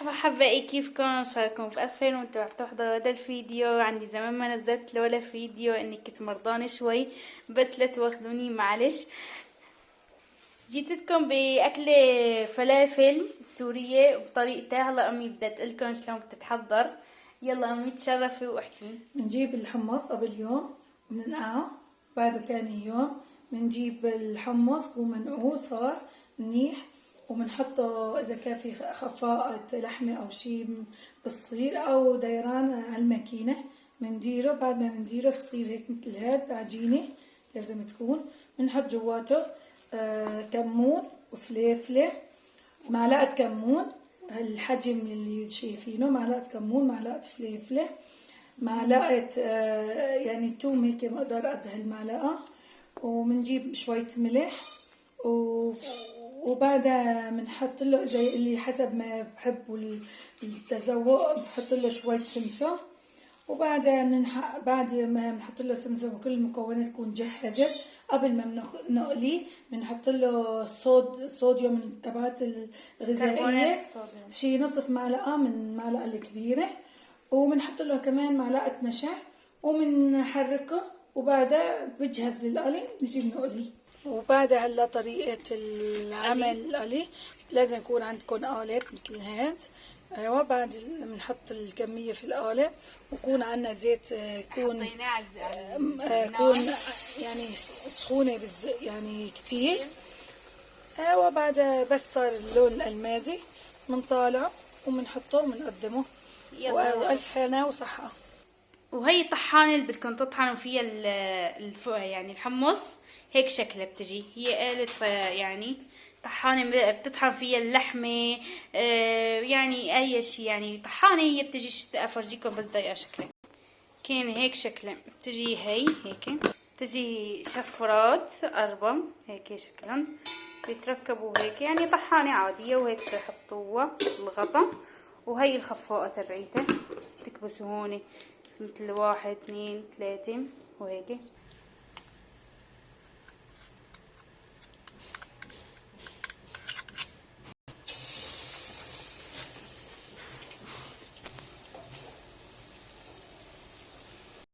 مرحبا حبايبي، كيفكم؟ ان شاء الله تكونوا بألف خير وانتوا عم تحضروا هذا الفيديو. عندي زمان ما نزلت ولا فيديو اني كنت مرضانة شوي، بس لا تواخذوني معلش. جيتلكم بأكلة فلافل سورية بطريقتها. هلا امي بدها تقلكم شلون بتتحضر. يلا امي تشرفي واحكي. بنجيب الحمص قبل يوم وبننقعه. بعد تاني يوم بنجيب الحمص ومنقوه صار منيح، وبنحطه إذا كان في خفاقة لحمة أو شي بالصير أو ديران على الماكينة. بنديره، بعد ما بنديره بصير هيك مثل هاد عجينة لازم تكون. بنحط جواته كمون وفليفلة، معلقة كمون، هالحجم اللي شايفينه، معلقة كمون، معلقة فليفلة، معلقة يعني توم هيك مقدار قد هالمعلقة، وبنجيب شوية ملح وبعدها بنحط له زي اللي حسب ما بحبوا التذوق بحط له شوية سمسم. وبعدها بعد ما بنحط له سمسم وكل المكونات تكون جاهزة، قبل ما نقليه بنحط له صوديوم تبعات الغذائية، شي نصف معلقة من المعلقة الكبيرة، وبنحط له كمان معلقة نشا وبنحركه. وبعدها بجهز للقلي نجيب نقلي. وبعدها هلا طريقة العمل القلي، لازم يكون عندكم قالب مثل هاد. ايوه، بعد بنحط الكمية في القالب ويكون عندنا زيت يكون يكون يعني سخونة يعني كتير. ايوه، بعدها بس صار اللون الألمازي بنطالعه وبنحطه وبنقدمه. وألف هنا وصحة. وهي طحانة اللي بدكم تطحنوا فيها يعني الحمص. هيك شكلها بتجي، هي آلة يعني طحانة بتطحن فيها اللحمة. يعني أي شي، يعني طحانة هي بتجي. أفرجيكم بس دقيقة شكلها. كان هيك شكلها بتجي، هي هيك بتجي شفرات أربع هيك شكلهم بيتركبوا هيك، يعني طحانة عادية. وهيك بحطوها الغطا، وهي الخفاقة تبعيتها تكبسوا هون مثل 1 2 3 وهيك.